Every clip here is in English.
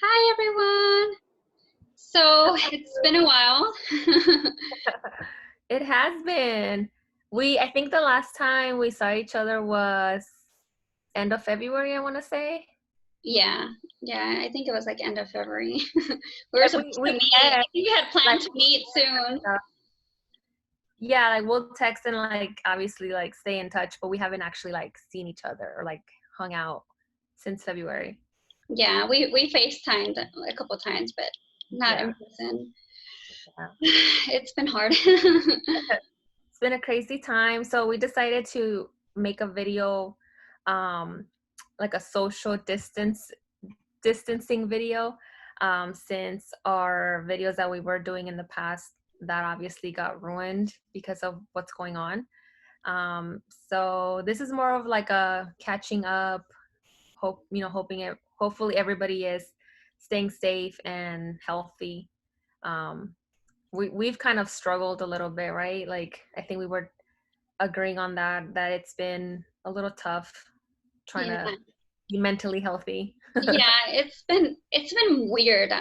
Hi everyone. So it's been a while. It has been. I think the last time we saw each other was end of February, I want to say. Yeah, yeah, I think it was like end of February. We were Yeah, supposed we to meet. I text, think we had like, planned to meet soon. yeah, like we'll text and like obviously like stay in touch, but we haven't actually like seen each other or like hung out since February. Yeah, we FaceTimed a couple times, but not in Yeah. person. Yeah. It's been hard. It's been a crazy time. So we decided to make a video, um, like a social distancing video, since our videos that we were doing in the past that obviously got ruined because of what's going on. So this is more of like a catching up, hopefully everybody is staying safe and healthy. um, we've kind of struggled a little bit, right? Like I think we were agreeing on that it's been a little tough trying Yeah, to be mentally healthy. yeah, it's been weird.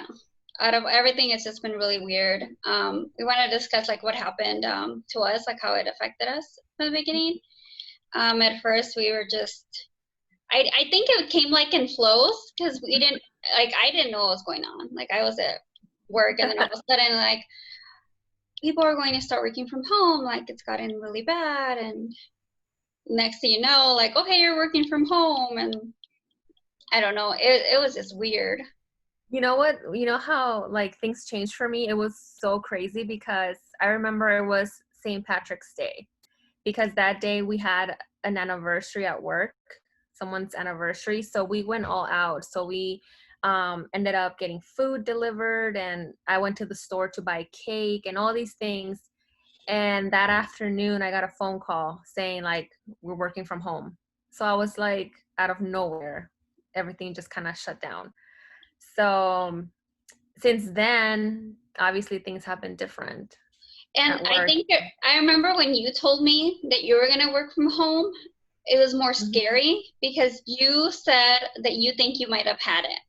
Out of everything, it's just been really weird. We want to discuss like what happened to us, like how it affected us from the beginning. At first, we were just I think it came like in flows because we didn't like I didn't know what was going on. Like I was at work and then all of a sudden like people are going to start working from home, like it's gotten really bad and next thing you know, like, okay, you're working from home and I don't know, it was just weird. You know what? You know how like things changed for me? It was so crazy because I remember it was St. Patrick's Day because that day we had an anniversary at work, someone's anniversary. So we went all out. So we ended up getting food delivered, and I went to the store to buy cake and all these things. And that afternoon, I got a phone call saying like we're working from home. So I was like out of nowhere, everything just kind of shut down. So since then, obviously things have been different And at I work. think I remember when you told me that you were going to work from home, it was more Mhm. scary because you said that you think you might have had it.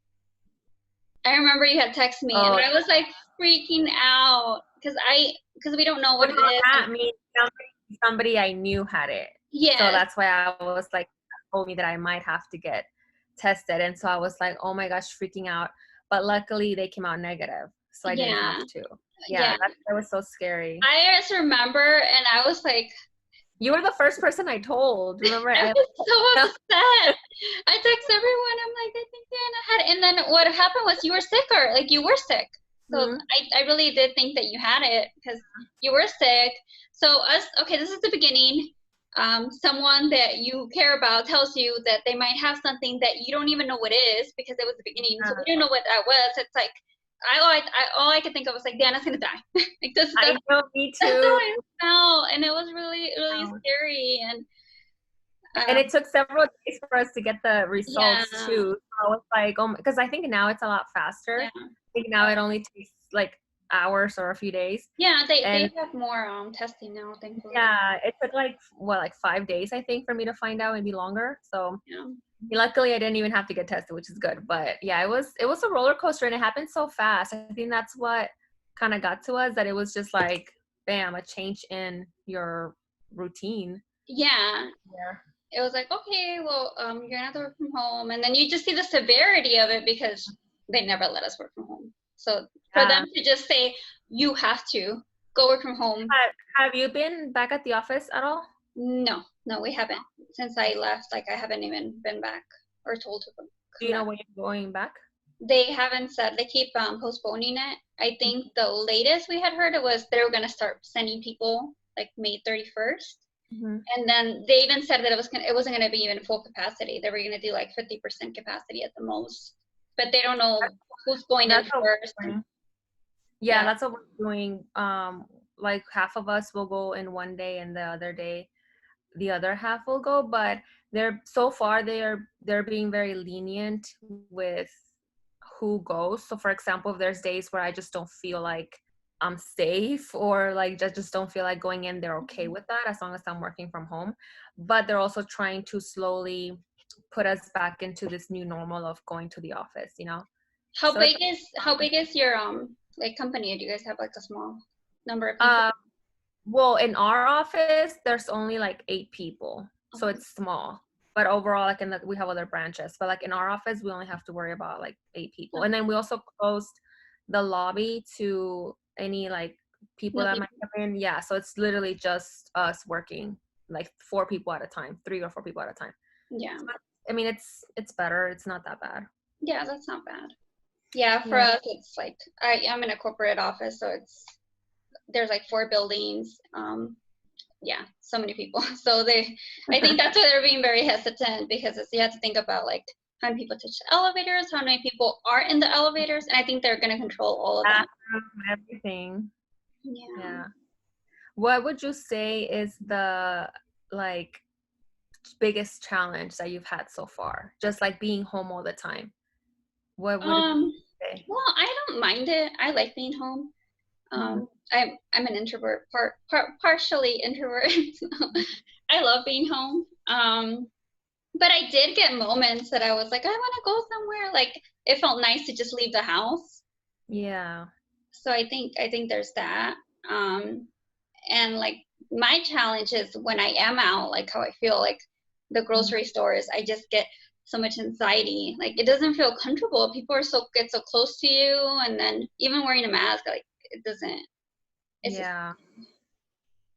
I remember you had texted me and Oh, I was like freaking out because we don't know well, what it not is. And that. I mean, somebody I knew had it. So yes, that's why I was like, told me that I might have to get tested. And so I was like, oh my gosh, freaking out. But luckily they came out negative. So I didn't have yeah, to. yeah. Yeah, that was so scary. I just remember and I was like, You were the first person I told. Remember? I was so upset. I text everyone. I'm like, I think Diana had it. And then what happened was you were sick or like you were sick. So Mhm. I really did think that you had it because you were sick. So us, okay, this is the beginning. Someone that you care about tells you that they might have something that you don't even know what is because it was the beginning. So we Yeah. didn't know what that was. It's like all I could think of was like Diana's gonna die. Like this, I know, me that's how too. I felt, and it was really really scary. And And um, it took several days for us to get the yeah, results too. So I was like, oh, because I think now it's a lot faster. yeah, I think now it only takes like hours or a few days. yeah. They And have more testing now, thankfully. yeah, it took like what, like 5 days, I think, for me to find out, maybe longer. So Yeah, luckily I didn't even have to get tested, which is good. But yeah, it was a roller coaster and it happened so fast. I think that's what kind of got to us, that it was just like bam, a change in your routine. yeah. Yeah. It was like, okay, well, you're gonna have to work from home, and then you just see the severity of it because they never let us work from home. So for them Yeah. to just say you have to go work from home, Have you been back at the office at all? no, no, we haven't since I left. Like I haven't even been back or told to Do come you know back. when you're going back? They haven't said. They keep postponing it. I think the latest we had heard it was they were gonna start sending people like May 31st. Mm-hmm. And then they even said that it wasn't gonna be even full capacity. They were gonna do like 50% capacity at the most. But they don't know who's going in That's what first. we're And doing. Yeah, yeah, that's what we're doing. Like half of us will go in one day, and the other day, the other half will go. But they're so far they're being very lenient with who goes. So, for example, if there's days where I just don't feel like I'm safe, or like just don't feel like going in, they're okay with that as long as I'm working from home. But they're also trying to slowly put us back into this new normal of going to the office. So it's how big is your like company? Do you guys have like a small number of people? uh well, in our office there's only like 8 people, so Okay. it's small. But overall, like we have other branches, but like in our office we only have to worry about like 8 people, and then we also closed the lobby to any like people No that might people. come in. Yeah, so it's literally just us working like 4 people at a time, 3 or 4 people at a time. Yeah. So, I mean, it's better. It's not that bad. Yeah, that's not bad. Yeah, for Yeah. us it's like I'm in a corporate office, so there's like 4 buildings. Yeah, so many people. So I think that's why they're being very hesitant, because you have to think about like how many people touch the elevators, how many people are in the elevators, and I think they're gonna control all of that. Everything. Yeah. Yeah. What would you say is the like biggest challenge that you've had so far? Just like being home all the time. What would it Um, say? well, I don't mind it. I like being home. Mm-hmm. I'm an introvert, partially introvert. I love being home. But I did get moments that I was like, I want to go somewhere. Like it felt nice to just leave the house. Yeah. So I think there's that. Um, and like my challenge is when I am out, like how I feel like the grocery stores, I just get so much anxiety. Like it doesn't feel comfortable. People get so close to you, and then even wearing a mask, like it doesn't. It's just Yeah.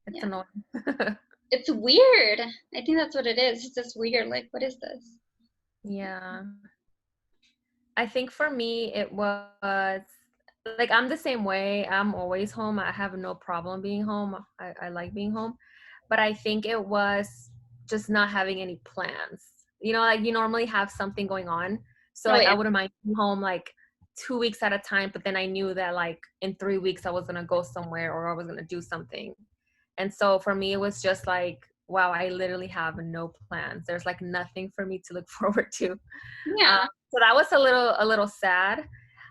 It's yeah, annoying. it's weird. I think that's what it is. It's just weird. Like what is this? Yeah. I think for me, it was like I'm the same way. I'm always home. I have no problem being home. I like being home. But I think it was just not having any plans. You know, like you normally have something going on. So Oh like I yeah, wouldn't mind being home like 2 weeks at a time, but then I knew that like in 3 weeks I was gonna go somewhere or I was gonna do something. And so for me, it was just like, wow, I literally have no plans. There's like nothing for me to look forward to. Um, yeah, so that was a little sad.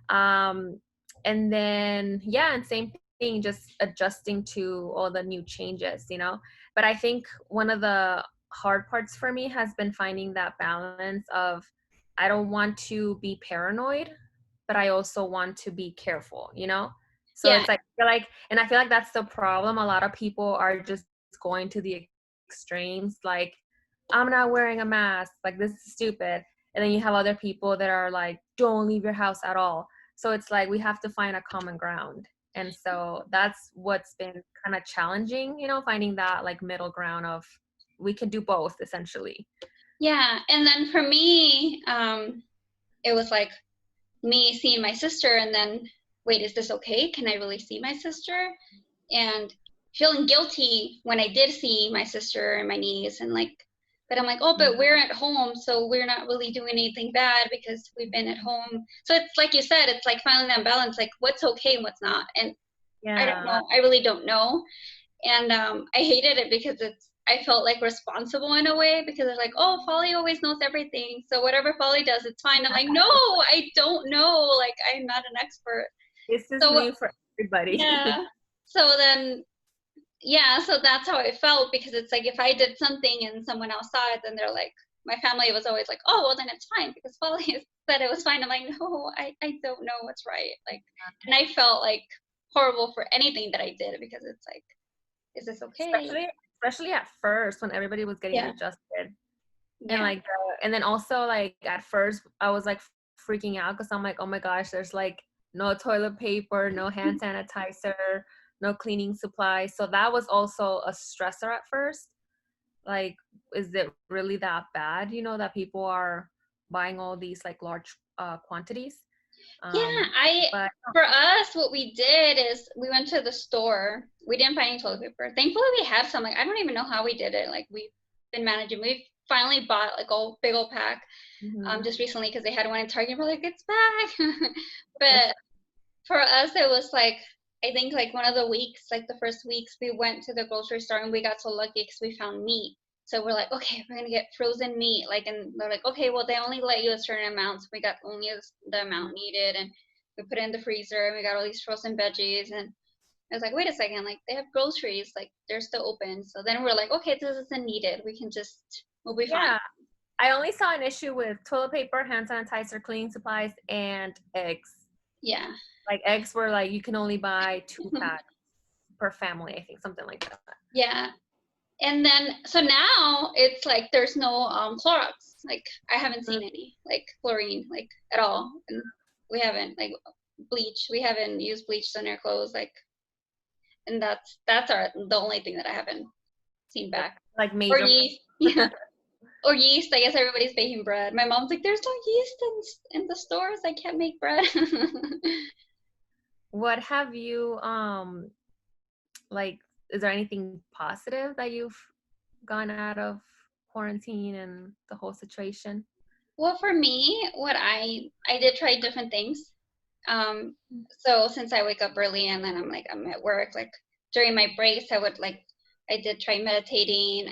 Um, and then yeah, and same thing, just adjusting to all the new changes, you know. But I think one of the hard parts for me has been finding that balance of I don't want to be paranoid, but I also want to be careful, you know. So yeah, it's like and I feel like that's the problem. A lot of people are just going to the extremes, like I'm not wearing a mask, like this is stupid. And then you have other people that are like, don't leave your house at all. So it's like we have to find a common ground. And so that's what's been kind of challenging, you know, finding that like middle ground of we can do both essentially. yeah. And then for me, it was like me seeing my sister, and then wait, is this okay? Can I really see my sister? And feeling guilty when I did see my sister and my niece, and like, but I'm like, oh, but we're at home, so we're not really doing anything bad because we've been at home. So it's like you said, it's like finding that balance, like what's okay and what's not. And I don't Yeah. know, I really don't know. And I hated it because I felt like responsible in a way, because they're like, oh, Folly always knows everything, so whatever Folly does, it's fine. I'm like, no, I don't know. Like I'm not an expert. This is So new for everybody. yeah. So then yeah, so that's how it felt, because it's like if I did something and someone else saw it, then they're like, my family was always like, oh, well, then it's fine because Polly said it was fine. I'm like, no, I don't know what's right. Like, and I felt like horrible for anything that I did, because it's like, is this okay? especially at first when everybody was getting Yeah, adjusted. And yeah, like and then also like at first I was like freaking out because I'm like, oh my gosh, there's like no toilet paper, no hand sanitizer, no cleaning supplies. So that was also a stressor at first. Like, is it really that bad, you know, that people are buying all these like large quantities? yeah. But For us, what we did is we went to the store. We didn't find any toilet paper. Thankfully, we had some. Like, I don't even know how we did it. Like, we've been managing. We finally bought like a big old pack mhm. just recently, because they had one in Target. We're like, it's back. But for us, it was like, I think like one of the weeks, like the first weeks, we went to the grocery store and we got so lucky because we found meat. So we're like, okay, we're gonna get frozen meat. Like, and they're like, okay, well, they only let you a certain amount. So we got only the amount needed, and we put it in the freezer, and we got all these frozen veggies. And I was like, wait a second, like they have groceries, like they're still open. So then we're like, okay, this isn't needed. We'll be fine. Yeah, I only saw an issue with toilet paper, hand sanitizer, cleaning supplies, and eggs. Yeah. Like eggs were like you can only buy 2 packs per family, I think, something like that. Yeah. And then, so now it's like there's no Clorox. Like I haven't seen any like chlorine like at all, and we haven't like bleach. We haven't used bleach on our clothes, like, and that's the only thing that I haven't seen back. Like Or major. yeast, yeah. Or yeast. I guess everybody's baking bread. My mom's like, "There's no yeast in the stores. I can't make bread." What have you like? Is there anything positive that you've gone out of quarantine and the whole situation? Well, for me, what I did try different things. So since I wake up early and then I'm at work, like during my breaks, I did try meditating.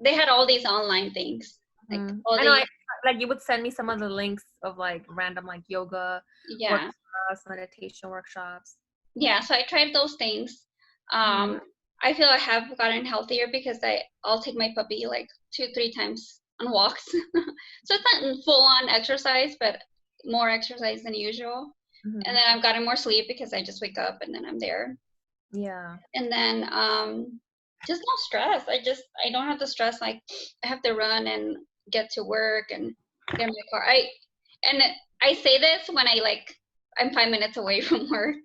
They had all these online things, like all I know, these, like you would send me some of the links of like random like yoga yeah, workshops, meditation workshops. yeah. So I tried those things. Mhm. I feel I have gotten healthier because I'll take my puppy like 2, 3 times on walks. So it's not full on exercise, but more exercise than usual. And then I've gotten more sleep because I just wake up and then I'm there. Yeah. And then just no stress. I don't have the stress like I have to run and get to work and get in my car. And I say this when I'm 5 minutes away from work.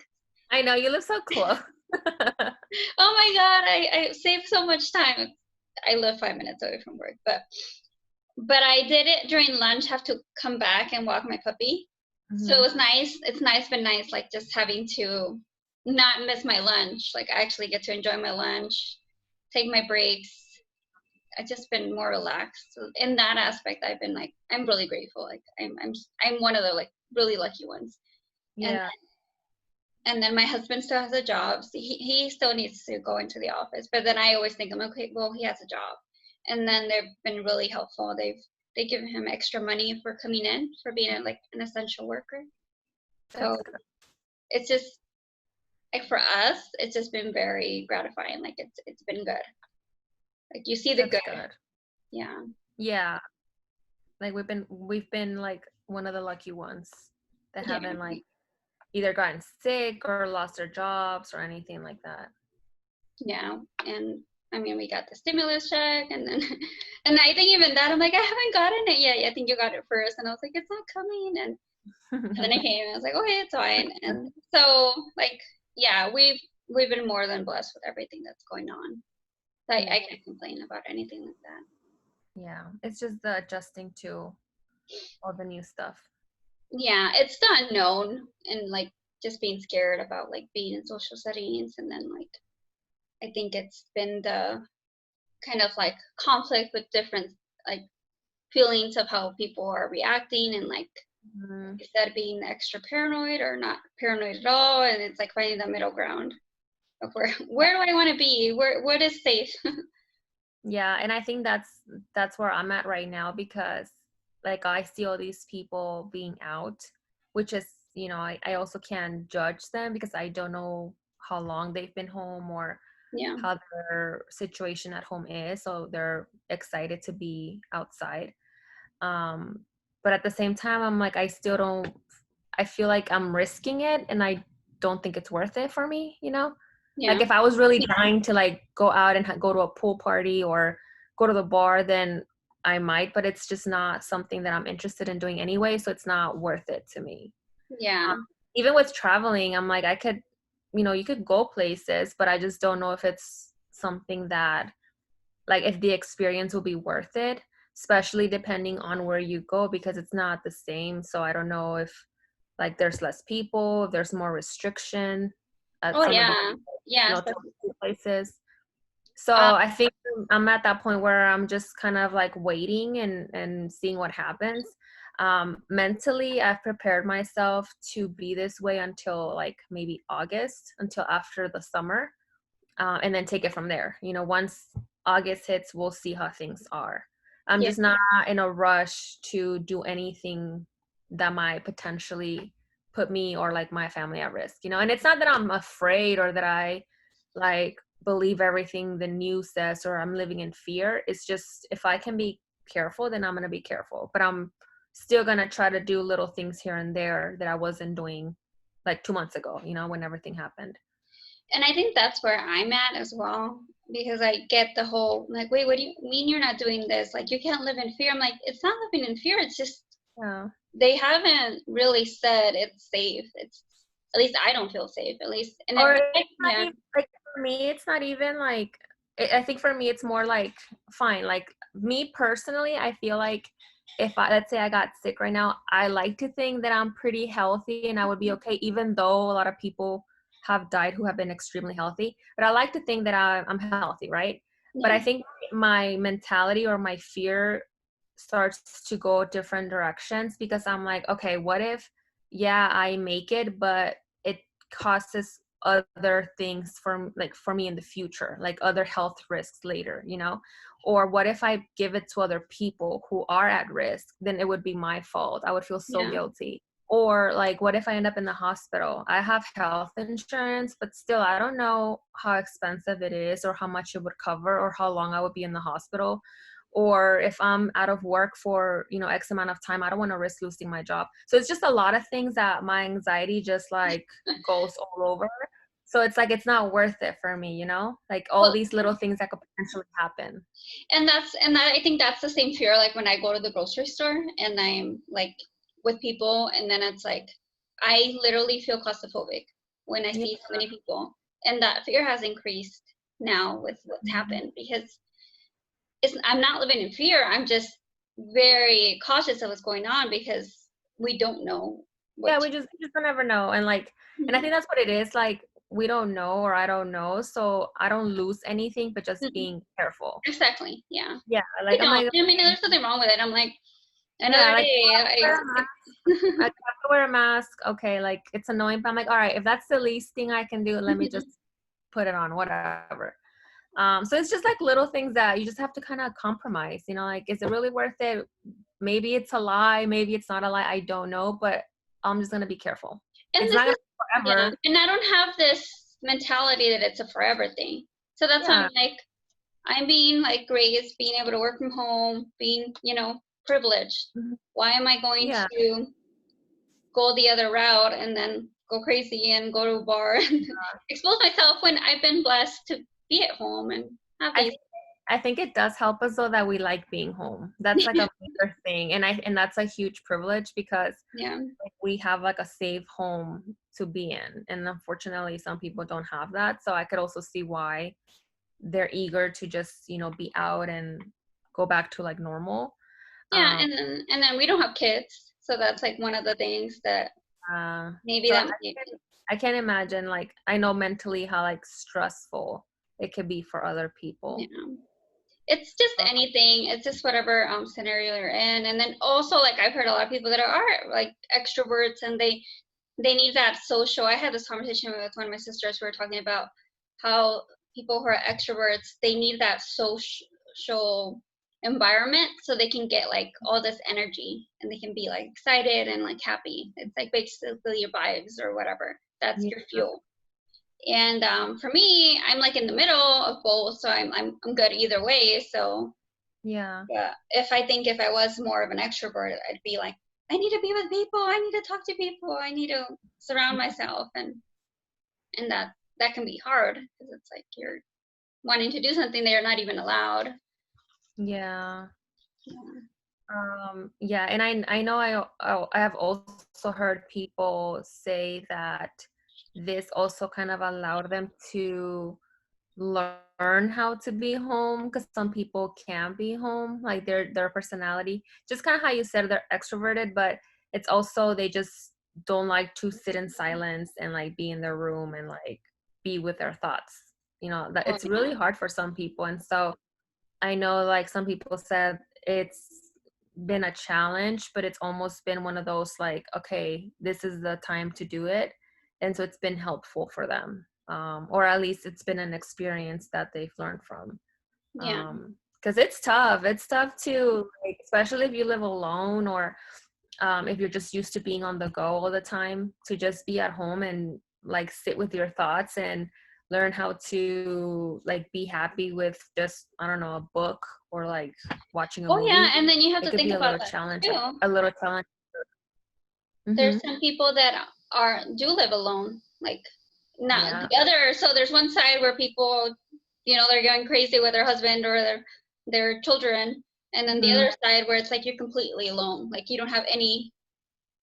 I know, you live so close. Oh my God, I save so much time. I live 5 minutes away from work, but I did it during lunch, have to come back and walk my puppy. So it was nice. It's been nice, like just having to not miss my lunch. Like I actually get to enjoy my lunch, take my breaks. I've just been more relaxed. So in that aspect, I've been like, I'm really grateful. Like I'm one of the like really lucky ones. And Yeah. and then my husband still has a job. So he still needs to go into the office. But then I always think, I'm okay, well, he has a job. And then they've been really helpful. They give him extra money for coming in for being an essential worker. So it's just like for us, it's just been very gratifying. Like it's been good. Like you see the That's good. good. Yeah. Yeah. Like we've been like one of the lucky ones that Yeah. haven't like either gotten sick or lost their jobs or anything like that. Yeah. And I mean, we got the stimulus check, and then, and I think even that, I'm like, I haven't gotten it yet. I think you got it first, and I was like, it's not coming, and then it came, and I was like, okay, it's fine. And so, like, yeah, we've been more than blessed with everything that's going on. I can't complain about anything like that. Yeah, it's just the adjusting to all the new stuff. Yeah, it's the unknown and like just being scared about like being in social settings, and then like I think it's been the kind of like conflict with different like feelings of how people are reacting, and like instead of being extra paranoid or not paranoid at all, and it's like finding the middle ground of where do I want to be, what is safe. Yeah, and I think that's where I'm at right now because like I see all these people being out, which is, you know, I also can't judge them because I don't know how long they've been home or Yeah. how their situation at home is. So they're excited to be outside. But at the same time, I'm like, I feel like I'm risking it and I don't think it's worth it for me, you know? Yeah. Like if I was really dying to like go out and go to a pool party or go to the bar, then I might, but it's just not something that I'm interested in doing anyway. So it's not worth it to me. Yeah. Even with traveling, I'm like, I could, you know, you could go places, but I just don't know if it's something that, like, if the experience will be worth it, especially depending on where you go, because it's not the same. So I don't know if, like, there's less people, if there's more restriction at Oh some of these, yeah. Yeah, you know, especially, touristy places. So um, I think I'm at that point where I'm just kind of like waiting and seeing what happens. Mentally, I've prepared myself to be this way until like maybe August, until after the summer, and then take it from there. You know, once August hits, we'll see how things are. I'm yeah. just not in a rush to do anything that might potentially put me or like my family at risk, you know. And it's not that I'm afraid or that I like believe everything the news says or I'm living in fear. It's just if I can be careful, then I'm going to be careful. But I'm still going to try to do little things here and there that I wasn't doing like 2 months ago, you know, when everything happened. And I think that's where I'm at as well, because I get the whole like, wait, what do you mean you're not doing this? Like, you can't live in fear. I'm like, it's not living in fear. It's just Yeah. they haven't really said it's safe. It's at least I don't feel safe. At least, and Or then it's not yeah, even, like, for me, it's not even like, I think for me, it's more like, fine. Like, me personally, I feel like if I, let's say I got sick right now, I like to think that I'm pretty healthy and I would be okay, even though a lot of people have died who have been extremely healthy. But I like to think that I'm healthy, right? But yeah, I think my mentality or my fear starts to go different directions, because I'm like, okay, what if, yeah, I make it, but it causes other things for me in the future, like other health risks later, you know? Or what if I give it to other people who are at risk? Then it would be my fault. I would feel so yeah, guilty. Or like, what if I end up in the hospital? I have health insurance, but still, I don't know how expensive it is or how much it would cover or how long I would be in the hospital. Or if I'm out of work for, you know, X amount of time, I don't want to risk losing my job. So it's just a lot of things that my anxiety just like goes all over. So it's like, it's not worth it for me, you know, like all well, these little things that could potentially happen. and that I think that's the same fear. Like when I go to the grocery store and I'm like with people, and then it's like I literally feel claustrophobic when I Yeah. see so many people, and that fear has increased now with what's Mhm. happened because I'm not living in fear. I'm just very cautious of what's going on because we don't know Yeah, what to we just don't ever know. And like, and I Mhm. think that's what it is. Like, we don't know, or I don't know. So I don't lose anything, but just Mhm. being careful. Exactly. Yeah. Yeah. We Like, I'm don't. like, I mean, there's nothing wrong with it. I'm like yeah, another like, day. I have to wear a mask. Okay. Like, it's annoying, but I'm like, all right, if that's the least thing I can do, let me just put it on, whatever. So it's just like little things that you just have to kind of compromise, you know, like, is it really worth it? Maybe it's a lie, maybe it's not a lie, I don't know, but I'm just gonna be careful. And It's this not gonna is be yeah. forever. And I don't have this mentality that it's a forever thing. So that's why I'm Yeah. like I'm being like raised, being able to work from home, being privileged. Mhm. Why am I going Yeah. to go the other route and then go crazy and go to a bar and expose myself when I've been blessed to be at home and have I these. think I think it does help us though that we like being home. That's like a major thing. And that's a huge privilege, because Yeah, like, we have like a safe home to be in. And unfortunately some people don't have that. So I could also see why they're eager to just, you know, be out and go back to like normal. yeah, Um, and then we don't have kids, so that's like one of the things that maybe so that might. I can't imagine, like, I know mentally how like stressful it could be for other people. Yeah. It's just Uh, anything. It's just whatever scenario you're in, and then also like I've heard a lot of people that are like extroverts, and they need that social. I had this conversation with one of my sisters. We were talking about how people who are extroverts they need that social environment so they can get like all this energy and they can be like excited and like happy. It's like basically your vibes or whatever. That's yeah, your fuel. And for me, I'm like in the middle of both, so I'm good either way. So yeah, yeah, if I was more of an extrovert, I'd be like, I need to be with people. I need to talk to people. I need to surround myself, and that can be hard because it's like you're wanting to do something that you're not even allowed. yeah. Yeah. Yeah, and I know I have also heard people say that this also kind of allowed them to learn how to be home, because some people can't be home, like their personality, just kind of how you said, they're extroverted, but it's also they just don't like to sit in silence and like be in their room and like be with their thoughts, you know, that Oh it's yeah. really hard for some people. And so I know like some people said it's been a challenge, but it's almost been one of those like, okay, this is the time to do it. And so it's been helpful for them. Or at least it's been an experience that they've learned from. Yeah. Because it's tough. It's tough to, like, especially if you live alone, or if you're just used to being on the go all the time, to just be at home and like sit with your thoughts and learn how to like be happy with just, I don't know, a book or like watching a Oh yeah, movie. and then you have It to could think be a about little that challenge, too. a little challenge. There's Mm-hmm. some people that do live alone, like not Yeah. the other. So there's one side where people, they're going crazy with their husband or their children, and then the Mm-hmm. other side where it's like you're completely alone, like you don't have any,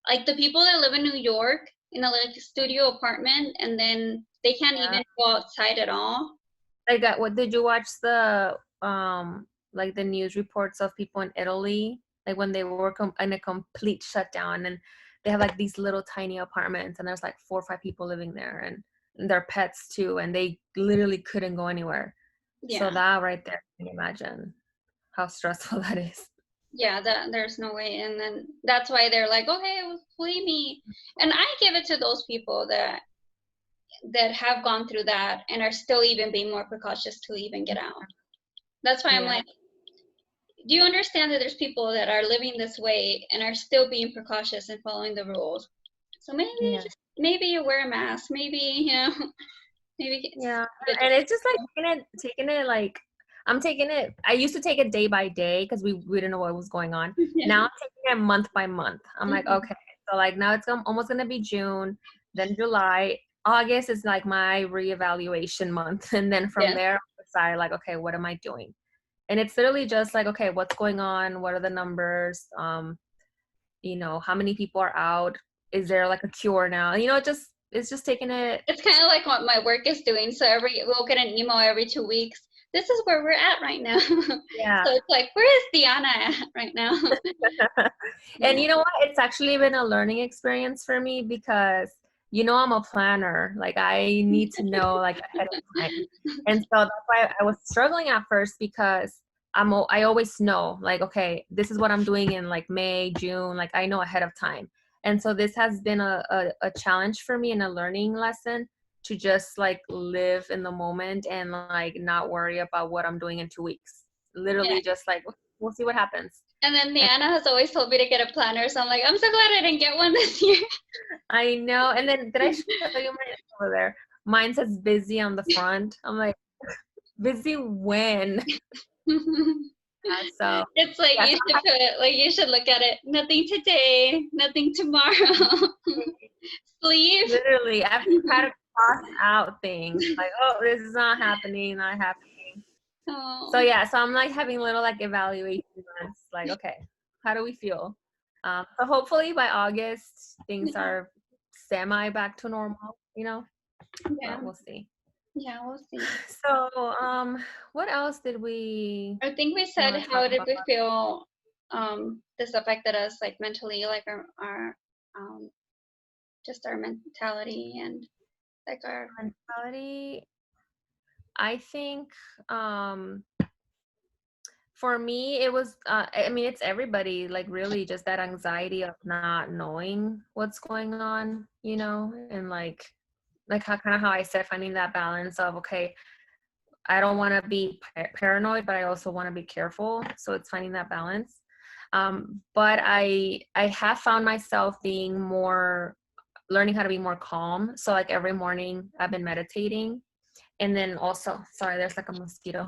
like the people that live in New York in a like studio apartment, and then they can't Yeah. even go outside at all. Like, what did you watch the like the news reports of people in Italy, like when they were in a complete shutdown, and they have like these little tiny apartments, and there's like 4 or 5 people living there, and their pets too, and they literally couldn't go anywhere. So Yeah, that right there, can you imagine how stressful that is? yeah, that there's no way, and then that's why they're like, okay, well, flee me, and I give it to those people that have gone through that and are still even being more precautious to even get out. That's why I'm Yeah. like, do you understand that there's people that are living this way and are still being precautious and following the rules? So Yeah. maybe you wear a mask, maybe maybe Yeah. get And it's just like taking it like, I'm taking it, I used to take it day by day because we didn't know what was going on. yeah. Now I'm taking it month by month. I'm like, Mhm. okay, so like now it's almost gonna be June, then July, August is like my reevaluation month, and then from Yeah, there I'll decide like, okay, what am I doing? And it's literally just like, okay, what's going on? What are the numbers? How many people are out? Is there like a cure now? It's just taking it. it's kind of like what my work is doing. So we'll get an email every 2 weeks. This is where we're at right now. So Yeah. it's like, where is Diana at right now? And Yeah, you know what? It's actually been a learning experience for me because I'm a planner. Like I need to know like ahead of time. And so that's why I was struggling at first because I always know like, okay, this is what I'm doing in like May, June, like I know ahead of time. And so this has been a challenge for me and a learning lesson to just like live in the moment and like not worry about what I'm doing in 2 weeks. yeah. Literally just like we'll see what happens. And then Diana has always told me to get a planner. So I'm like, I'm so glad I didn't get one this year. I know. And then did I show you mine over there? Mine says busy on the front. I'm like, busy when? So It's like yes, you should look at it. Nothing today, nothing tomorrow. Sleep. literally I've had to cross out things like, oh, this is not happening, not happening. So Oh, yeah, so I'm like having little like evaluation months, like, okay, how do we feel? So hopefully by August things yeah, are semi back to normal, yeah, but we'll see. yeah. We'll see. So, what else did we I think we said want to talk how did about? we feel this affected us like mentally, like our just our mentality and like our Mentality. I think, um, for me, it was, I mean, it's everybody, like really just that anxiety of not knowing what's going on, and like how kind of how I said, finding that balance of, okay, I don't want to be paranoid, but I also want to be careful. So it's finding that balance. But I have found myself being more learning how to be more calm. So like every morning I've been meditating, and then also, sorry, there's like a mosquito.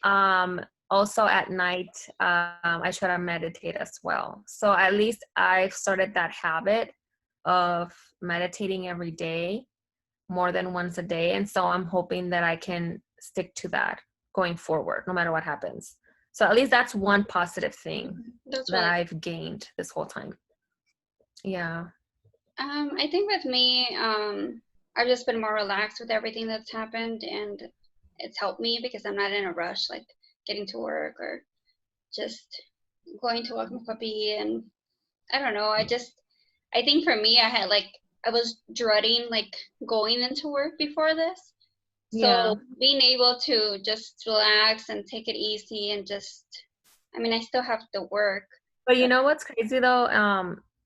Um, Also at night, I try to meditate as well. So at least I've started that habit of meditating every day, more than once a day. And so I'm hoping that I can stick to that going forward, no matter what happens. So at least that's one positive thing that's that really I've gained this whole time. Yeah. I think with me, I've just been more relaxed with everything that's happened, and it's helped me because I'm not in a rush, like getting to work or just going to walk my puppy. And I don't know, I think for me, I was dreading like going into work before this. Yeah. So being able to just relax and take it easy and I mean, I still have to work, But you but know what's crazy though?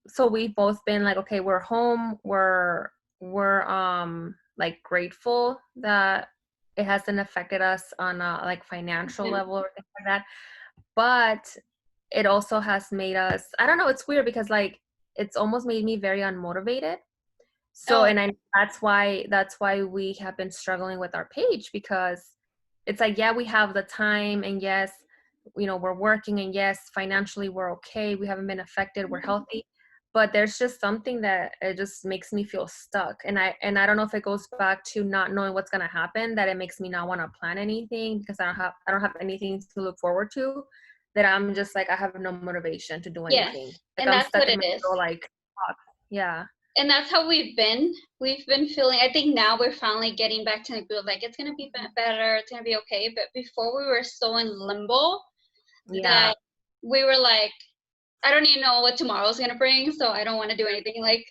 So we've both been like, okay, we're home, we're like grateful that it hasn't affected us on a like financial yeah, level or things like that. But it also has made us, I don't know, it's weird because like it's almost made me very unmotivated. So, Oh, and that's why we have been struggling with our page, because it's like, yeah, we have the time, and yes, we're working, and yes, financially we're okay. We haven't been affected. We're healthy, but there's just something that it just makes me feel stuck. And I don't know if it goes back to not knowing what's gonna happen, that it makes me not want to plan anything, because I don't have anything to look forward to. That I'm just like, I have no motivation to do yes. anything. Like And I'm that's stuck what in it my is. little like box. Yeah. And that's how we've been feeling. I think now we're finally getting back to the groove, like it's gonna be better, it's gonna be okay. But before, we were so in limbo Yeah. that we were like, I don't even know what tomorrow's gonna bring, so I don't want to do anything. Like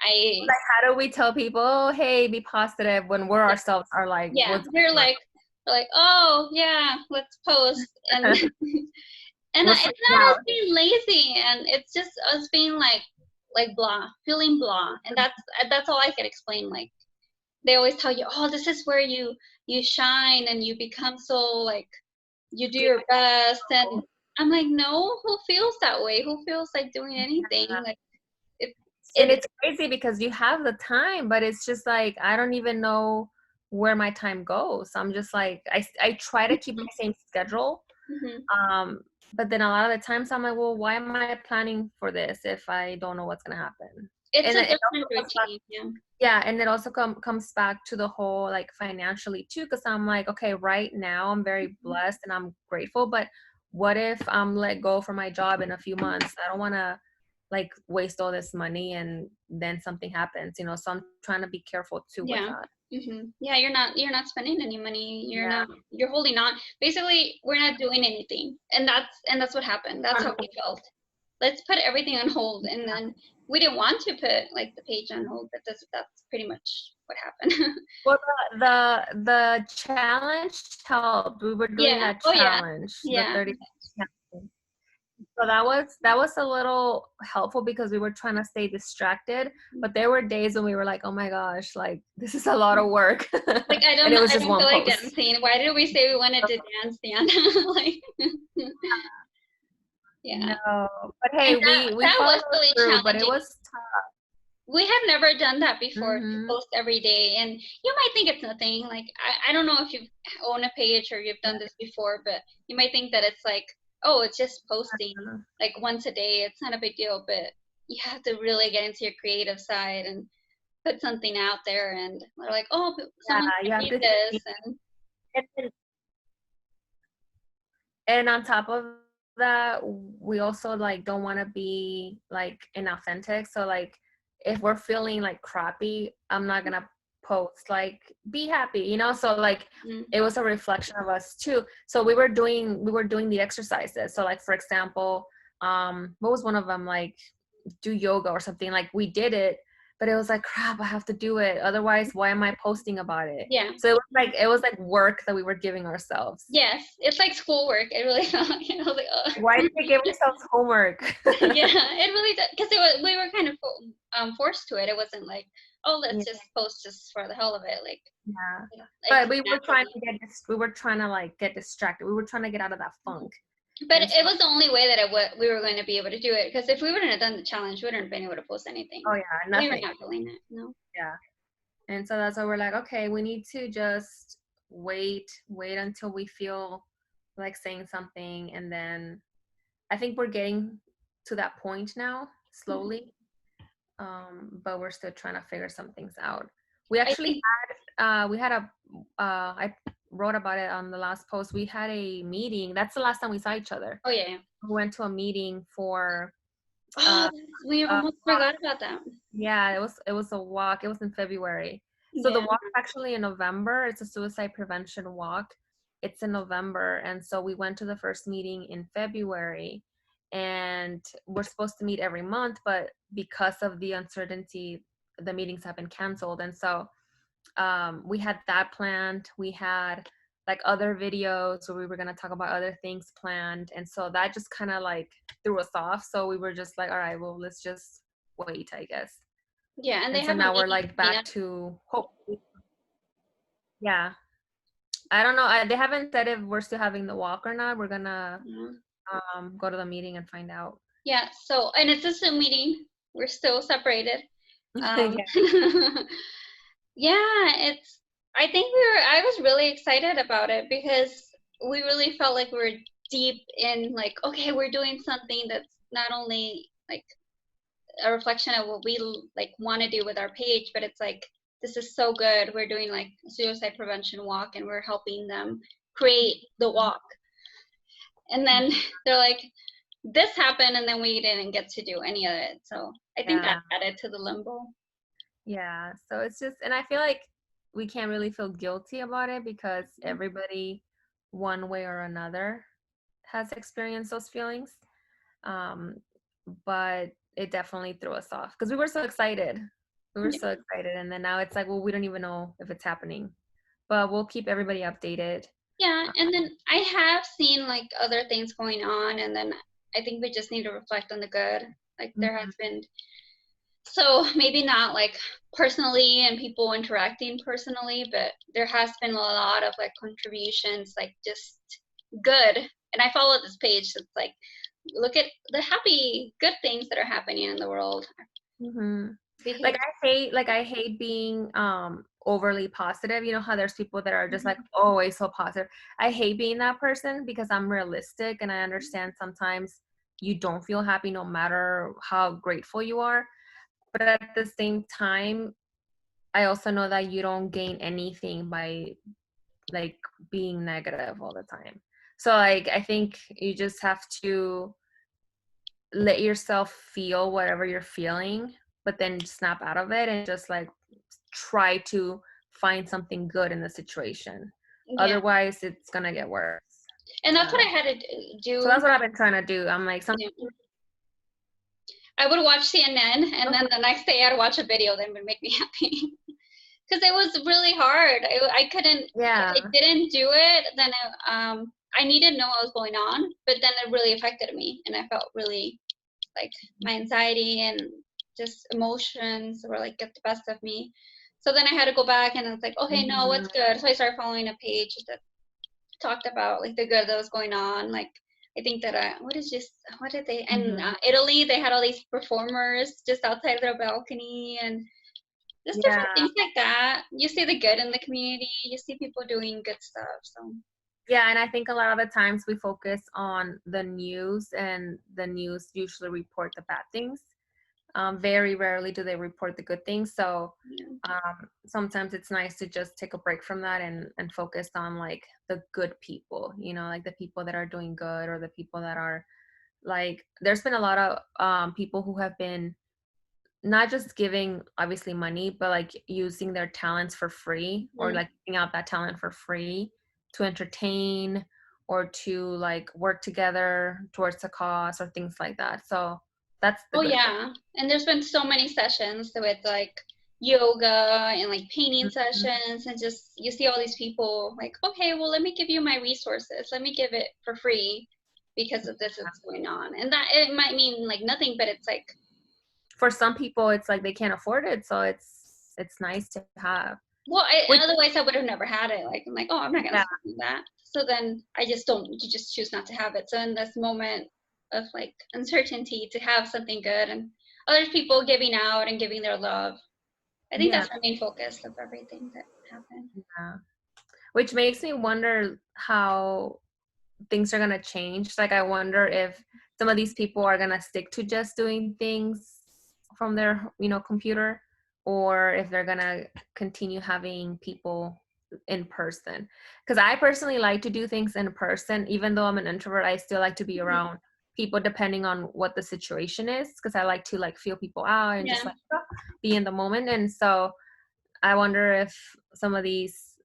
I Like, how do we tell people, oh, hey, be positive, when we're yeah, ourselves are like, yeah, what's going on? we're like, oh yeah, let's post. And and We're it's freaking not us out. being lazy, and it's just us being like blah, feeling blah. And that's all I could explain. Like, they always tell you, oh, this is where you shine and you become so, like, you do your best. And I'm like, no, who feels that way? Who feels like doing anything? Like, it And it it's crazy because you have the time, but it's just like, I don't even know where my time goes. I'm just like, I try to keep my same schedule. mhm. But then a lot of the times I'm like, well, why am I planning for this if I don't know what's going to happen? It's And a it different also comes back, routine. Yeah. yeah, and it also comes back to the whole like financially too, because I'm like, okay, right now I'm very blessed and I'm grateful, but what if I'm let go from my job in a few months? I don't want to like waste all this money and then something happens, so I'm trying to be careful too with Yeah. that. Yeah, you're not spending any money. Yeah. You're holding on. Basically, we're not doing anything. And that's what happened. That's how we felt. Let's put everything on hold. And then we didn't want to put like the page on hold, but that's pretty much what happened. Well, the challenge helped. We were doing Yeah. that Oh yeah. challenge, the Yeah. 30 challenge. So that was a little helpful because we were trying to stay distracted, but there were days when we were like, oh my gosh, like this is a lot of work. Like, I And don't it was I just don't one feel like post. dancing. Why did we say we wanted to dance, Dan? Like, yeah. No, but hey, And we that was followed really through, but it challenging. was tough. We have never done that before, to Mm-hmm. post every day. And you might think it's nothing. Like, I don't know if you own a page or you've done this before, but you might think that it's like, oh, it's just posting like once a day. It's not a big deal. But you have to really get into your creative side and put something out there. And they're like, oh, but Yeah, someone's you gonna have read to this. think. And And on top of that, we also like don't want to be like inauthentic. So like if we're feeling like crappy, I'm not gonna post like be happy. So like mm, it was a reflection of us too. So we were doing the exercises. So like for example, what was one of them, like do yoga or something. Like we did it, but it was like crap, I have to do it. Otherwise, why am I posting about it? yeah. So it was like work that we were giving ourselves. Yes. It's like schoolwork. It really felt like, I was like, oh. Why did we give ourselves homework? Yeah, it really does, because we were kind of forced to it. It wasn't like, oh, let's Yeah, just post just for the hell of it. Like, yeah. it But came naturally. we were trying to like get distracted. We were trying to get out of that funk. But And so, it was the only way that we were going to be able to do it. Because if we wouldn't have done the challenge, we wouldn't have been able to post anything. oh yeah, We were nothing. not doing it. No. Yeah. And so that's why we're like, okay, we need to just wait until we feel like saying something. And then I think we're getting to that point now, slowly. But we're still trying to figure some things out. We I actually think. I wrote about it on the last post. We had a meeting. That's the last time we saw each other. Oh yeah. Yeah. We went to a meeting for Oh, we uh almost forgot about that. yeah, it was a walk. It was in February. So the Yeah. walk actually in November. It's a suicide prevention walk. It's in November, and so we went to the first meeting in February, and we're supposed to meet every month, but because of the uncertainty, the meetings have been canceled. And so we had that planned. We had like other videos where we were going to talk about other things planned, and so that just kind of like threw us off. So we were just like, all right, well, let's just wait, I guess. Yeah, and they And so have a now we're meeting like coming back up. to hope. Yeah, I don't know. They haven't said if we're still having the walk or not. We're gonna Yeah. go to the meeting and find out. Yeah. So, and it's a Zoom meeting. We're still separated. Um, yeah, I was really excited about it because we really felt like we were deep in like, okay, we're doing something that's not only like a reflection of what we like want to do with our page, but it's like, this is so good. We're doing like a suicide prevention walk and we're helping them create the walk. And then they're like, this happened and then we didn't get to do any of it. So I think that added to the limbo. Yeah. So it's just, and I feel like we can't really feel guilty about it because everybody, one way or another, has experienced those feelings. But it definitely threw us off because we were so excited. We were so excited. And then now it's like, well, we don't even know if it's happening, but we'll keep everybody updated. Yeah. And then I have seen like other things going on. And then I think we just need to reflect on the good. Like there has been, so maybe not like personally and people interacting personally, but there has been a lot of like contributions, like just good. And I follow this page that's like, look at the happy, good things that are happening in the world. Like I hate being overly positive. You know how there's people that are just like always so positive. I hate being that person because I'm realistic and I understand sometimes you don't feel happy no matter how grateful you are. But at the same time, I also know that you don't gain anything by like being negative all the time. So like I think you just have to let yourself feel whatever you're feeling, but then snap out of it and just like try to find something good in the situation. Otherwise it's gonna get worse. And that's what I had to do. So that's what I've been trying to do. I'm like I would watch CNN and then the next day I'd watch a video that would make me happy. Because it was really hard. I couldn't, if I didn't do it, then I needed to know what was going on, but then it really affected me. And I felt really like my anxiety and just emotions were like get the best of me. So then I had to go back and it's like, okay, no, what's good? So I started following a page that talked about like the good that was going on. Like I think that what did they in Italy they had all these performers just outside of their balcony and just different things like that. You see the good in the community. You see people doing good stuff. So yeah, and I think a lot of the times we focus on the news, and the news usually report the bad things. Very rarely do they report the good things. So sometimes it's nice to just take a break from that and focus on like the good people, you know, like the people that are doing good or the people that are like, there's been a lot of people who have been not just giving obviously money, but like using their talents for free or like giving out that talent for free to entertain or to like work together towards a cause or things like that. So that's the thing. And there's been so many sessions with like yoga and like painting sessions and just you see all these people like, okay, well let me give you my resources, let me give it for free because of this is going on. And that it might mean like nothing, but it's like for some people it's like they can't afford it, so it's nice to have. Well, otherwise I would have never had it. Like I'm like, oh, I'm not gonna do that. So then you just choose not to have it. So in this moment of like uncertainty, to have something good and other people giving out and giving their love, I think that's the main focus of everything that happened. Yeah, which makes me wonder how things are gonna change. Like I wonder if some of these people are gonna stick to just doing things from their computer, or if they're gonna continue having people in person. Because I personally like to do things in person. Even though I'm an introvert, I still like to be around people depending on what the situation is, because I like to like feel people out and just like be in the moment. And so I wonder if some of these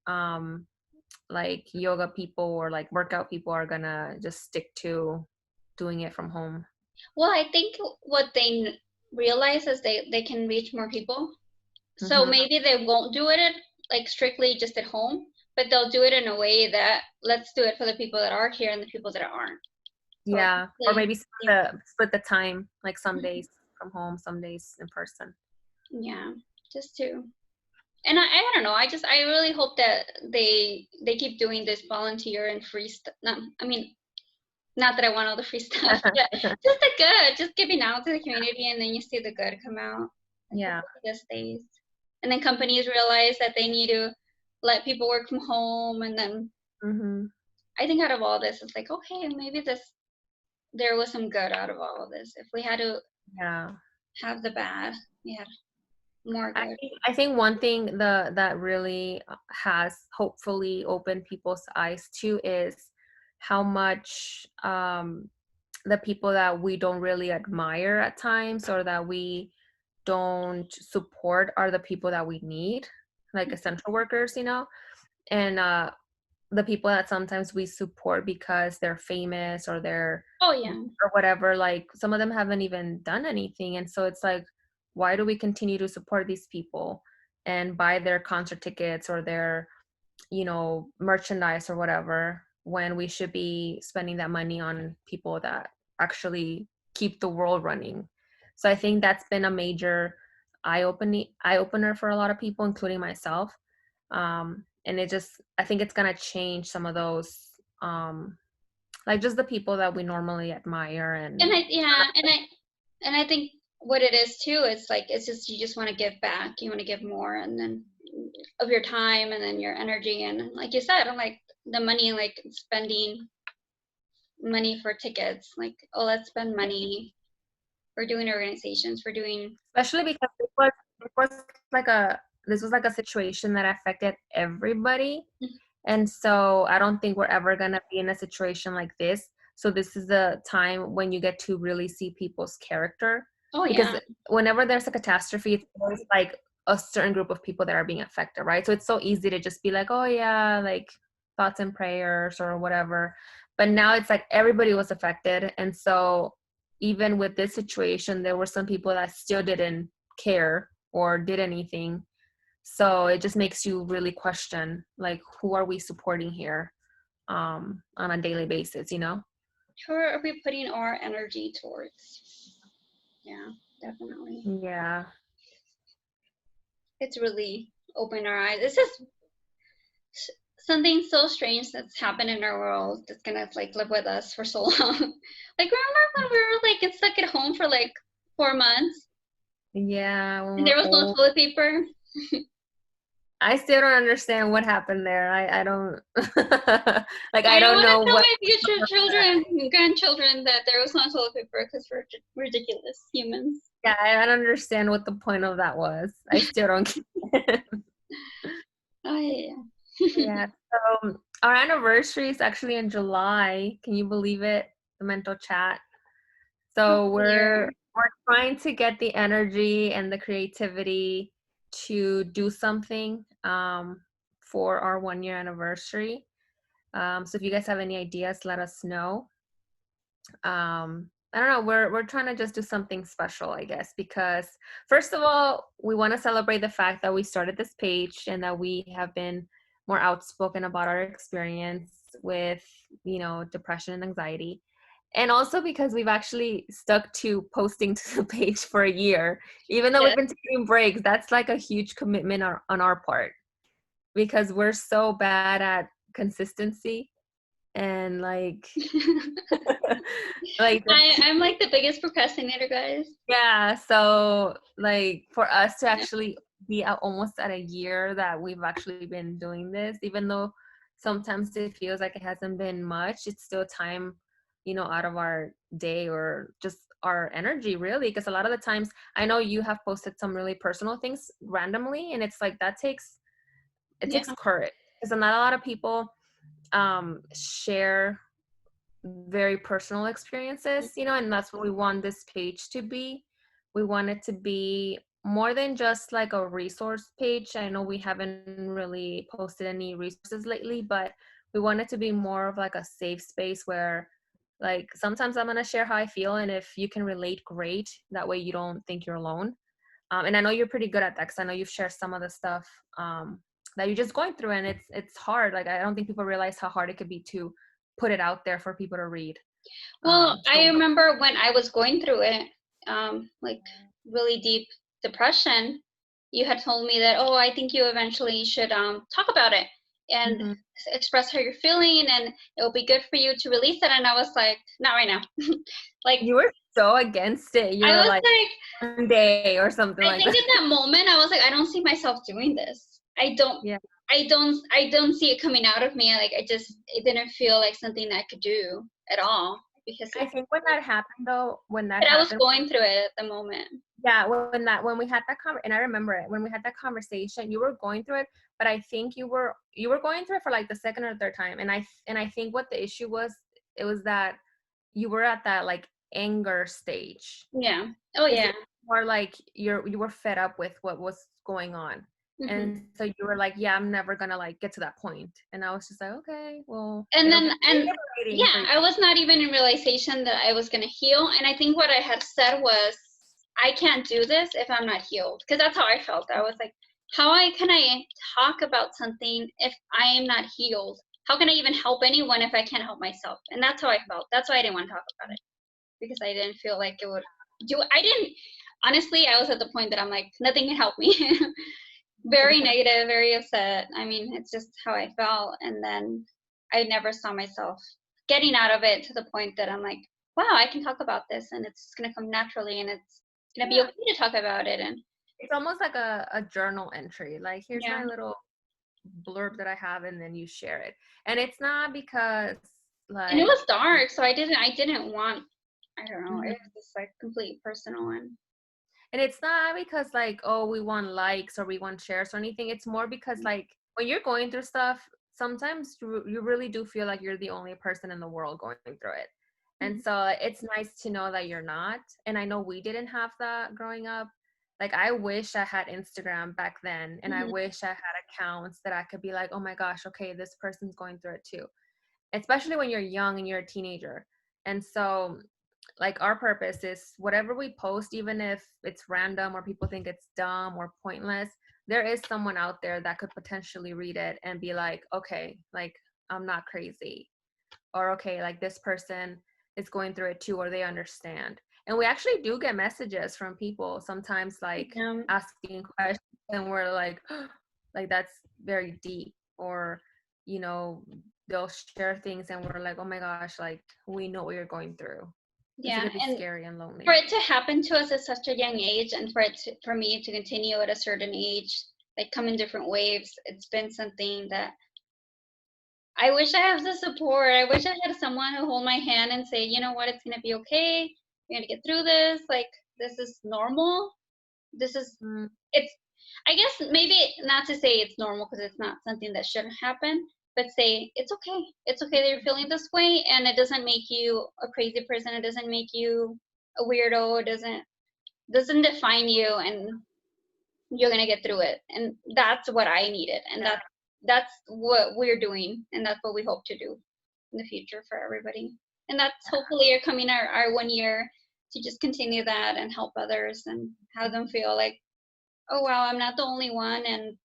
like yoga people or like workout people are gonna just stick to doing it from home. Well, I think what they realize is they can reach more people. So maybe they won't do it like strictly just at home, but they'll do it in a way that let's do it for the people that are here and the people that aren't. So or maybe split the time, like some days from home, some days in person. Yeah, just to. And I don't know. I really hope that they keep doing this volunteer and free stuff. No, I mean, not that I want all the free stuff, but just the good, just giving out to the community, and then you see the good come out. like the Yeah. busiest days. And then companies realize that they need to let people work from home. And then Mm-hmm. I think out of all this, it's like, okay, maybe there was some good out of all of this. If we had to Yeah. have the bad, we had more good. I think one thing that really has hopefully opened people's eyes to is how much the people that we don't really admire at times or that we don't support are the people that we need, like essential workers, and the people that sometimes we support because they're famous or they're Oh yeah. or whatever, like some of them haven't even done anything, and so it's like, why do we continue to support these people and buy their concert tickets or their merchandise or whatever when we should be spending that money on people that actually keep the world running? So I think that's been a major eye opener for a lot of people, including myself. And I think it's gonna change some of those, like just the people that we normally admire. And And I think what it is too, it's like it's just you just want to give back. You want to give more, and then of your time, and then your energy, and like you said, like the money, like spending money for tickets. Like, oh, let's spend money. We're doing organizations. We're doing. especially because it was like a this was like a situation that affected everybody. And so I don't think we're ever gonna be in a situation like this. So this is the time when you get to really see people's character. Oh Because yeah. whenever there's a catastrophe, it's always like a certain group of people that are being affected, right? So it's so easy to just be like, oh yeah, like thoughts and prayers or whatever. But now it's like everybody was affected. And so even with this situation, there were some people that still didn't care or did anything. So it just makes you really question, like, who are we supporting here, on a daily basis? Who are we putting our energy towards? Yeah, definitely. Yeah. It's really opened our eyes. It's just something so strange that's happened in our world that's gonna like live with us for so long. Like remember when we were like stuck at home for like 4 months Yeah, when and there we're was no old. toilet paper? I still don't understand what happened there. I don't like, I I don't don't want to know tell what. my future children and grandchildren that there was no toilet paper because we're ridiculous humans. Yeah, I don't understand what the point of that was. I still don't get it. Oh yeah. Yeah. So our anniversary is actually in July. Can you believe it? The mental chat. So we're Here. we're trying to get the energy and the creativity to do something, for our 1 year anniversary. So if you guys have any ideas, let us know. I don't know. We're trying to just do something special, I guess, because first of all, we want to celebrate the fact that we started this page and that we have been more outspoken about our experience with, depression and anxiety. And also because we've actually stuck to posting to the page for a year, even though we've Yes. been taking breaks. That's like a huge commitment on our part, because we're so bad at consistency and like like I'm like the biggest procrastinator, guys. yeah. So like for us to actually be almost at a year that we've actually been doing this, even though sometimes it feels like it hasn't been much, it's still time, out of our day or just our energy, really. Because a lot of the times, I know you have posted some really personal things randomly, and it's like it takes Yeah. courage, because not a lot of people share very personal experiences, and that's what we want this page to be. We want it to be more than just like a resource page. I know we haven't really posted any resources lately, but we want it to be more of like a safe space where, like, sometimes I'm going to share how I feel, and if you can relate, great. That way you don't think you're alone. And I know you're pretty good at that, because I know you've shared some of the stuff, that you're just going through, and it's hard. Like, I don't think people realize how hard it could be to put it out there for people to read. Well, I So remember when I was going through it, like really deep depression, you had told me that, oh, I think you eventually should talk about it and mhm. express how you're feeling, and it'll be good for you to release it. And I was like, not right now. Like, You were so against it. You I were was like like, one day or something I like think that. in that moment I was like, I don't see myself doing this. Yeah. I don't see it coming out of me. Like it didn't feel like something I could do at all because I think when that happened though, but I was going through it at the moment. yeah, when we had that and I remember it, when we had that conversation, you were going through it, but I think you were going through it for like the second or third time. And I think what the issue was, it was that you were at that like anger stage. Yeah. Oh yeah. More like you were fed up with what was going on. Mm-hmm. And so you were like, yeah, I'm never gonna like get to that point. And I was just like, okay, well, And it'll then be liberating for yeah, you. I was not even in realization that I was gonna heal. And I think what I had said was, I can't do this if I'm not healed. Because that's how I felt. I was like, can I talk about something if I am not healed? How can I even help anyone if I can't help myself? And that's how I felt. That's why I didn't want to talk about it. Because I didn't feel like it would do. I didn't honestly, I was at the point that I'm like, nothing can help me. Very negative, very upset. I mean, it's just how I felt. And then I never saw myself getting out of it to the point that I'm like, wow, I can talk about this and it's going to come naturally and it's going to be okay to talk about it. And it's almost like a journal entry. Like, here's yeah. my little blurb that I have, and then you share it. And it's not because like, and it was dark, so I didn't want, I don't know, Mhm. it was just like complete personal one. And it's not because like, oh, we want likes or we want shares or anything. It's more because like when you're going through stuff, sometimes you really do feel like you're the only person in the world going through it. And so it's nice to know that you're not. And I know we didn't have that growing up. Like, I wish I had Instagram back then, and I wish I had accounts that I could be like, oh my gosh, okay, this person's going through it too. Especially when you're young and you're a teenager. And so like, our purpose is whatever we post, even if it's random or people think it's dumb or pointless, there is someone out there that could potentially read it and be like, okay, like, I'm not crazy, or okay, like, this person is going through it too, or they understand. And we actually do get messages from people sometimes, like asking questions, and we're like, like, that's very deep. Or, you know, they'll share things and we're like, oh my gosh, like, we know what you're going through. Yeah, It could be and scary and lonely. for it to happen to us at such a young age, and for me to continue at a certain age, like come in different waves, it's been something that I wish I have the support. I wish I had someone who hold my hand and say, you know what, it's gonna be okay. You're gonna get through this. Like, this is normal. This is it's. I guess maybe not to say it's normal because it's not something that should happen, but say it's okay. It's okay that you're feeling this way, and it doesn't make you a crazy person. It doesn't make you a weirdo. It doesn't define you, and you're gonna get through it. And that's what I needed, and that's what we're doing, and that's what we hope to do in the future for everybody. And that's hopefully are coming our 1 year to just continue that and help others and have them feel like, oh wow, I'm not the only one, and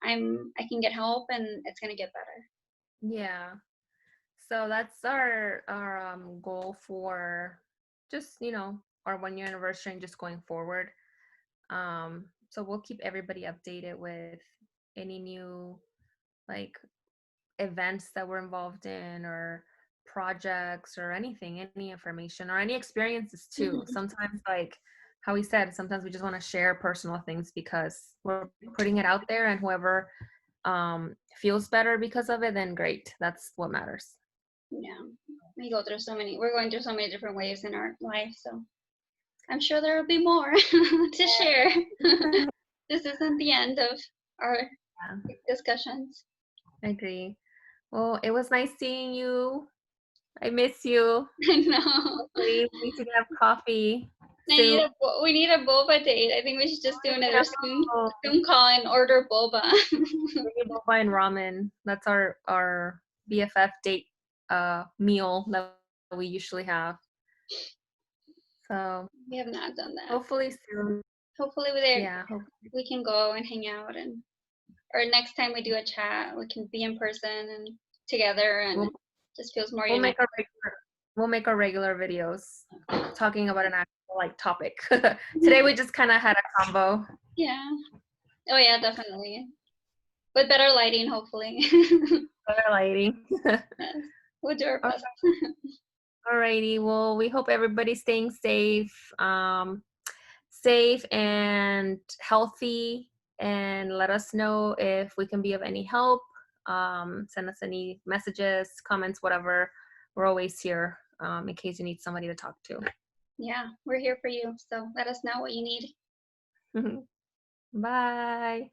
I can get help and it's gonna get better. Yeah. So that's our goal for just, you know, our 1 year anniversary and just going forward. So we'll keep everybody updated with any new like events that we're involved in, or projects, or anything, any information, or any experiences too. Sometimes, like how we said, sometimes we just want to share personal things because we're putting it out there, and whoever feels better because of it, then great. That's what matters. Yeah, we're going through so many different waves in our life, so I'm sure there will be more to share. This isn't the end of our discussions. I agree. Well, it was nice seeing you. I miss you. I know. We need to have coffee We soon. need a boba date. I think we should just do another Zoom call and order boba. Boba and ramen. That's our BFF date meal that we usually have. So we have not done that. hopefully soon. Hopefully we can go and hang out, and or next time we do a chat, we can be in person and together, and just feels more united. We'll make our regular videos talking about an actual like topic. Today we just kind of had a combo. Yeah. Oh yeah, definitely. With better lighting, hopefully. Better lighting. Yes. We'll do our best. Alrighty. Well, we hope everybody's staying safe and healthy. And let us know if we can be of any help. Send us any messages, comments, whatever. We're always here in case you need somebody to talk to. Yeah, we're here for you. So let us know what you need. Bye.